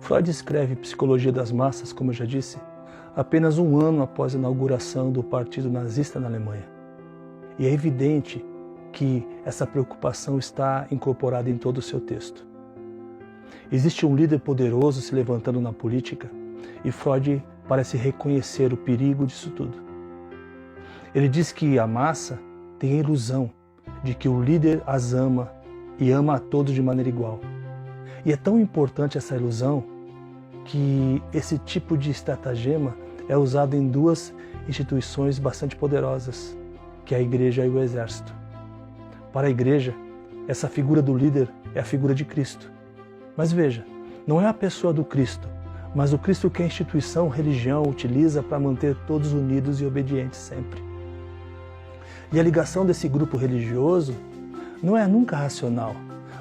Freud escreve Psicologia das Massas, como eu já disse, apenas um ano após a inauguração do Partido Nazista na Alemanha. E é evidente que essa preocupação está incorporada em todo o seu texto. Existe um líder poderoso se levantando na política e Freud parece reconhecer o perigo disso tudo. Ele diz que a massa tem a ilusão de que o líder as ama e ama a todos de maneira igual. E é tão importante essa ilusão que esse tipo de estratagema é usado em duas instituições bastante poderosas, que é a igreja e o exército. Para a igreja, essa figura do líder é a figura de Cristo. Mas veja, não é a pessoa do Cristo, mas o Cristo que a instituição, religião, utiliza para manter todos unidos e obedientes sempre. E a ligação desse grupo religioso não é nunca racional,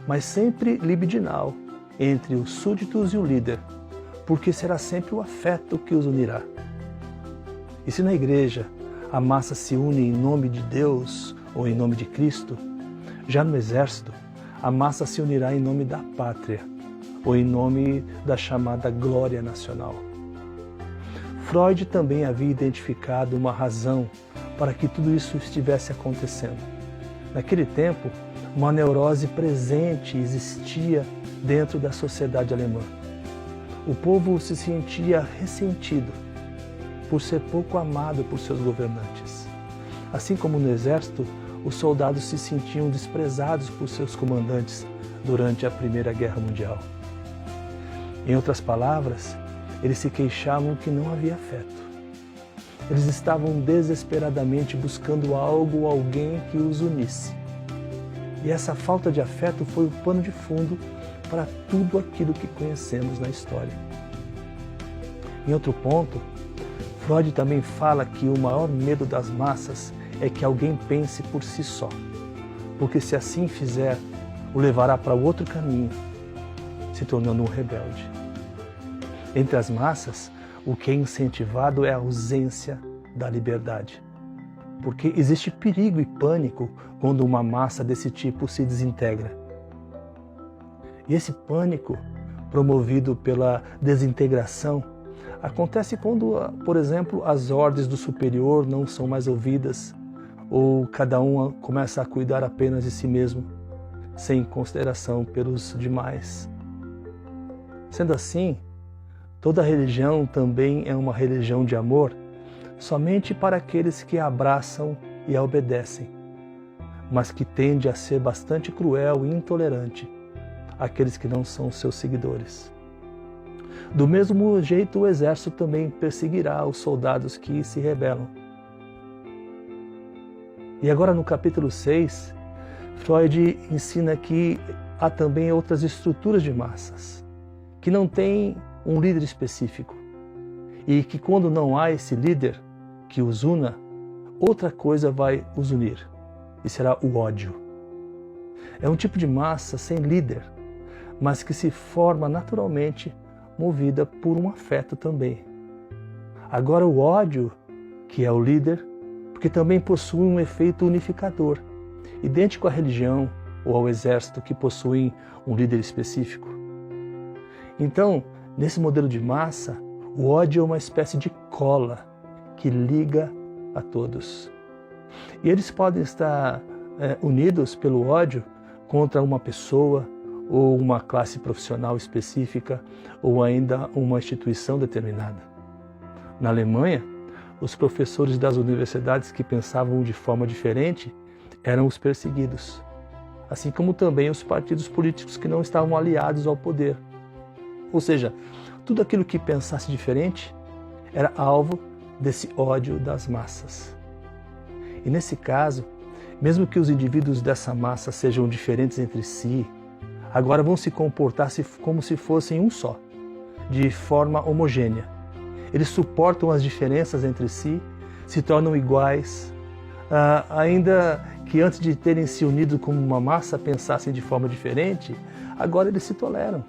mas sempre libidinal entre os súditos e o líder, porque será sempre o afeto que os unirá. E se na igreja a massa se une em nome de Deus ou em nome de Cristo, já no exército a massa se unirá em nome da pátria ou em nome da chamada glória nacional. Freud também havia identificado uma razão para que tudo isso estivesse acontecendo. Naquele tempo, uma neurose presente existia dentro da sociedade alemã. O povo se sentia ressentido por ser pouco amado por seus governantes. Assim como no exército, os soldados se sentiam desprezados por seus comandantes durante a Primeira Guerra Mundial. Em outras palavras, eles se queixavam que não havia afeto. Eles estavam desesperadamente buscando algo ou alguém que os unisse. E essa falta de afeto foi o pano de fundo para tudo aquilo que conhecemos na história. Em outro ponto, Freud também fala que o maior medo das massas é que alguém pense por si só, porque se assim fizer, o levará para outro caminho, se tornando um rebelde. Entre as massas, o que é incentivado é a ausência da liberdade, porque existe perigo e pânico quando uma massa desse tipo se desintegra. E esse pânico, promovido pela desintegração, acontece quando, por exemplo, as ordens do superior não são mais ouvidas ou cada um começa a cuidar apenas de si mesmo, sem consideração pelos demais. Sendo assim, toda religião também é uma religião de amor somente para aqueles que a abraçam e a obedecem, mas que tende a ser bastante cruel e intolerante àqueles que não são seus seguidores. Do mesmo jeito, o exército também perseguirá os soldados que se rebelam. E agora no capítulo 6, Freud ensina que há também outras estruturas de massas, que não têm um líder específico, e que quando não há esse líder que os una, outra coisa vai os unir, e será o ódio. É um tipo de massa sem líder, mas que se forma naturalmente movida por um afeto também. Agora o ódio, que é o líder, porque também possui um efeito unificador, idêntico à religião ou ao exército que possuem um líder específico. Então, nesse modelo de massa, o ódio é uma espécie de cola que liga a todos. E eles podem estar unidos pelo ódio contra uma pessoa, ou uma classe profissional específica, ou ainda uma instituição determinada. Na Alemanha, os professores das universidades que pensavam de forma diferente eram os perseguidos, assim como também os partidos políticos que não estavam aliados ao poder. Ou seja, tudo aquilo que pensasse diferente era alvo desse ódio das massas. E nesse caso, mesmo que os indivíduos dessa massa sejam diferentes entre si, agora vão se comportar como se fossem um só, de forma homogênea. Eles suportam as diferenças entre si, se tornam iguais, ainda que antes de terem se unido como uma massa pensassem de forma diferente, agora eles se toleram,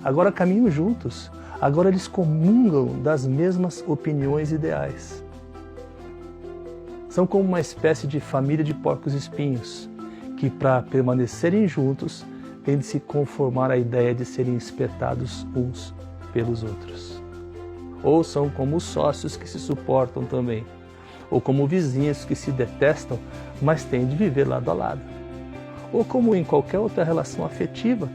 agora caminham juntos, agora eles comungam das mesmas opiniões e ideais. São como uma espécie de família de porcos-espinhos, que para permanecerem juntos, têm de se conformar à ideia de serem espetados uns pelos outros. Ou são como sócios que se suportam também, ou como vizinhos que se detestam, mas têm de viver lado a lado. Ou como em qualquer outra relação afetiva,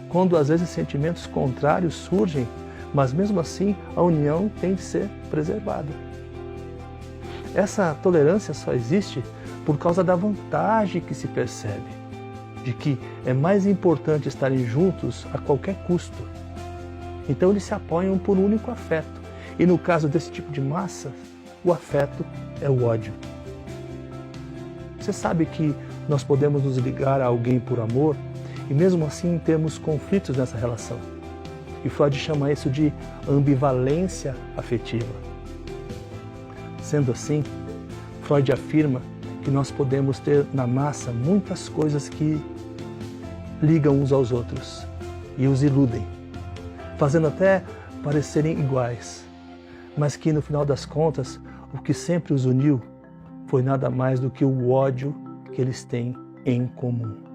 quando às vezes sentimentos contrários surgem, mas mesmo assim a união tem de ser preservada. Essa tolerância só existe por causa da vantagem que se percebe, de que é mais importante estarem juntos a qualquer custo. Então eles se apoiam por um único afeto, e no caso desse tipo de massa, o afeto é o ódio. Você sabe que nós podemos nos ligar a alguém por amor e mesmo assim temos conflitos nessa relação. E Freud chama isso de ambivalência afetiva. Sendo assim, Freud afirma que nós podemos ter na massa muitas coisas que ligam uns aos outros e os iludem, fazendo até parecerem iguais, mas que no final das contas, o que sempre os uniu foi nada mais do que o ódio que eles têm em comum.